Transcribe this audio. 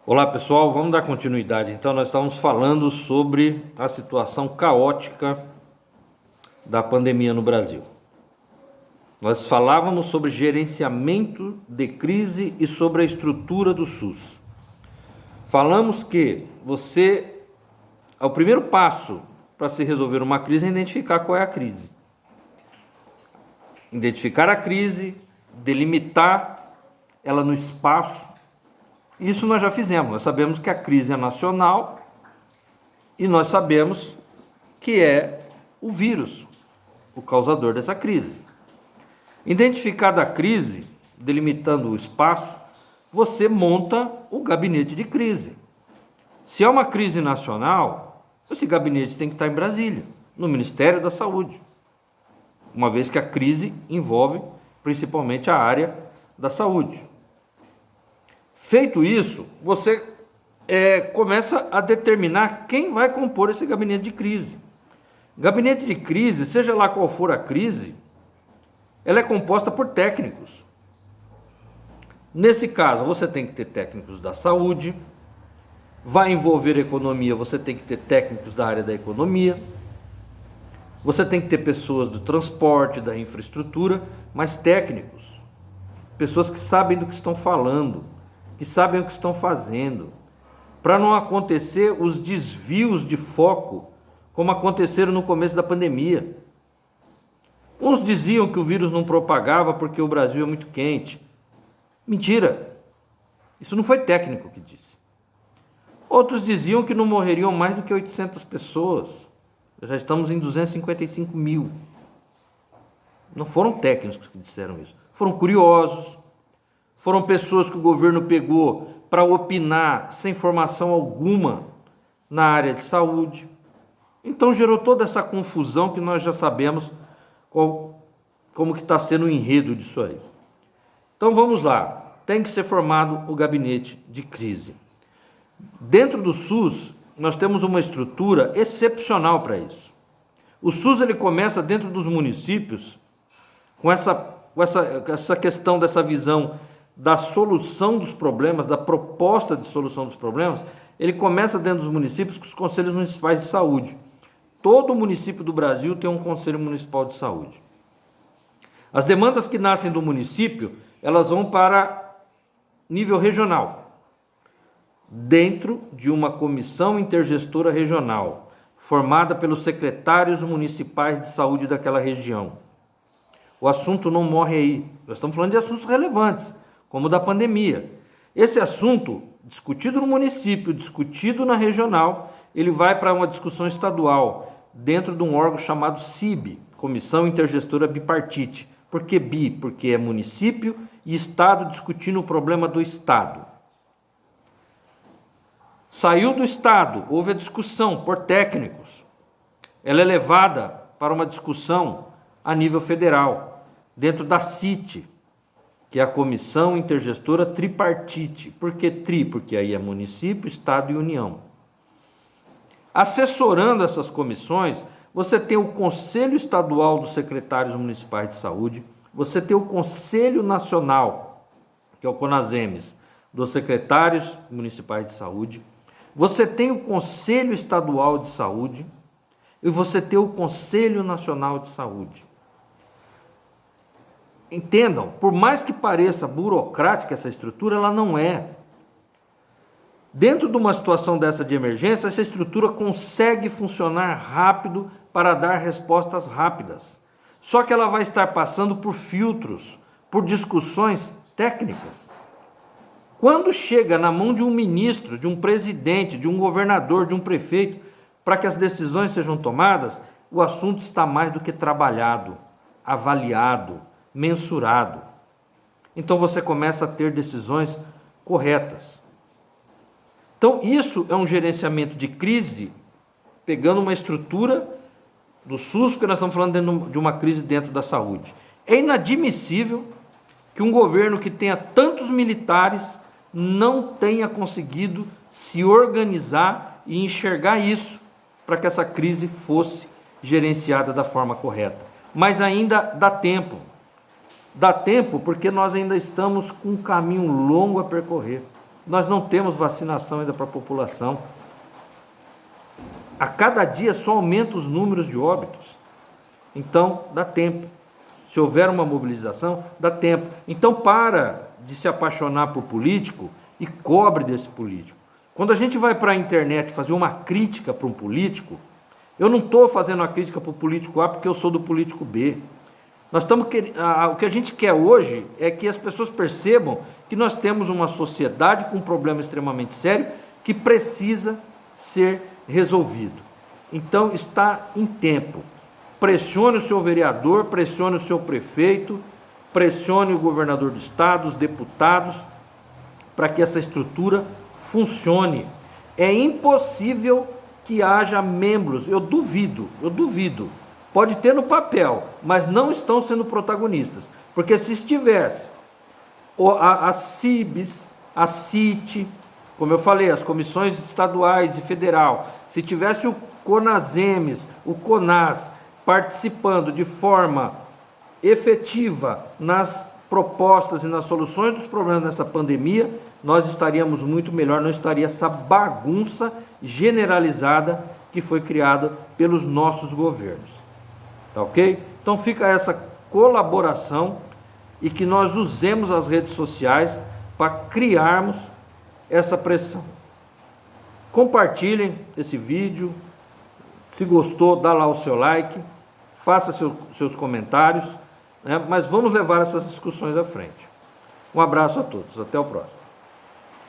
Olá pessoal, vamos dar continuidade. Então nós estávamos falando sobre a situação caótica da pandemia no Brasil. Nós falávamos sobre gerenciamento de crise e sobre a estrutura do SUS. Falamos que o primeiro passo para se resolver uma crise é identificar qual é a crise. Identificar a crise, delimitar ela no espaço. Isso nós já fizemos. Nós sabemos que a crise é nacional e nós sabemos que é o vírus o causador dessa crise. Identificada a crise, delimitando o espaço, você monta o gabinete de crise. Se é uma crise nacional, esse gabinete tem que estar em Brasília, no Ministério da Saúde, uma vez que a crise envolve principalmente a área da saúde. Feito isso, você começa a determinar quem vai compor esse gabinete de crise. Gabinete de crise, seja lá qual for a crise, ela é composta por técnicos. Nesse caso, você tem que ter técnicos da saúde, vai envolver economia, você tem que ter técnicos da área da economia, você tem que ter pessoas do transporte, da infraestrutura, mas técnicos, pessoas que sabem do que estão falando, que sabem o que estão fazendo, para não acontecer os desvios de foco, como aconteceram no começo da pandemia. Uns diziam que o vírus não propagava porque o Brasil é muito quente. Mentira! Isso não foi técnico que disse. Outros diziam que não morreriam mais do que 800 pessoas. Já estamos em 255 mil. Não foram técnicos que disseram isso. Foram curiosos. Foram pessoas que o governo pegou para opinar sem formação alguma na área de saúde. Então gerou toda essa confusão que nós já sabemos como que está sendo o enredo disso aí. Então vamos lá, tem que ser formado o gabinete de crise. Dentro do SUS, nós temos uma estrutura excepcional para isso. O SUS ele começa dentro dos municípios com essa questão dessa visão da solução dos problemas, da proposta de solução dos problemas. Ele começa dentro dos municípios com os conselhos municipais de saúde. Todo município do Brasil tem um conselho municipal de saúde. As demandas que nascem do município, elas vão para nível regional, dentro de uma comissão intergestora regional, formada pelos secretários municipais de saúde daquela região. O assunto não morre aí. Nós estamos falando de assuntos relevantes, como o da pandemia. Esse assunto, discutido no município, discutido na regional, ele vai para uma discussão estadual, dentro de um órgão chamado CIB, Comissão Intergestora Bipartite. Por que bi? Porque é município e estado discutindo o problema do estado. Saiu do estado, houve a discussão por técnicos. Ela é levada para uma discussão a nível federal, dentro da CIT, que é a Comissão Intergestora Tripartite. Por que tri? Porque aí é município, estado e União. Assessorando essas comissões, você tem o Conselho Estadual dos Secretários Municipais de Saúde, você tem o Conselho Nacional, que é o CONASEMES, dos Secretários Municipais de Saúde, você tem o Conselho Estadual de Saúde e você tem o Conselho Nacional de Saúde. Entendam, por mais que pareça burocrática essa estrutura, ela não é. Dentro de uma situação dessa de emergência, essa estrutura consegue funcionar rápido para dar respostas rápidas. Só que ela vai estar passando por filtros, por discussões técnicas. Quando chega na mão de um ministro, de um presidente, de um governador, de um prefeito, para que as decisões sejam tomadas, o assunto está mais do que trabalhado, avaliado, mensurado. Então você começa a ter decisões corretas. Então isso é um gerenciamento de crise, pegando uma estrutura do SUS, porque nós estamos falando dentro de uma crise dentro da saúde. É inadmissível que um governo que tenha tantos militares não tenha conseguido se organizar e enxergar isso para que essa crise fosse gerenciada da forma correta. Mas ainda dá tempo. Dá tempo porque nós ainda estamos com um caminho longo a percorrer. nós não temos vacinação ainda para a população. A cada dia só aumenta os números de óbitos. Então, dá tempo. Se houver uma mobilização, dá tempo. Então, para de se apaixonar por político e cobre desse político. Quando a gente vai para a internet fazer uma crítica para um político, eu não estou fazendo uma crítica para o político A porque eu sou do político B. O que a gente quer hoje é que as pessoas percebam que nós temos uma sociedade com um problema extremamente sério que precisa ser resolvido. Então, está em tempo. Pressione o seu vereador, pressione o seu prefeito, pressione o governador do estado, os deputados, para que essa estrutura funcione. É impossível que haja membros, eu duvido, pode ter no papel, mas não estão sendo protagonistas, porque se estivesse a CIBS, a CIT, como eu falei, as comissões estaduais e federal, se tivesse o CONASEMES, o CONAS, participando de forma efetiva nas propostas e nas soluções dos problemas dessa pandemia, nós estaríamos muito melhor, não estaria essa bagunça generalizada que foi criada pelos nossos governos. Tá ok? Então fica essa colaboração e que nós usemos as redes sociais para criarmos essa pressão. Compartilhem esse vídeo. Se gostou, dá lá o seu like, faça seus comentários, né? Mas vamos levar essas discussões à frente. Um abraço a todos, até o próximo.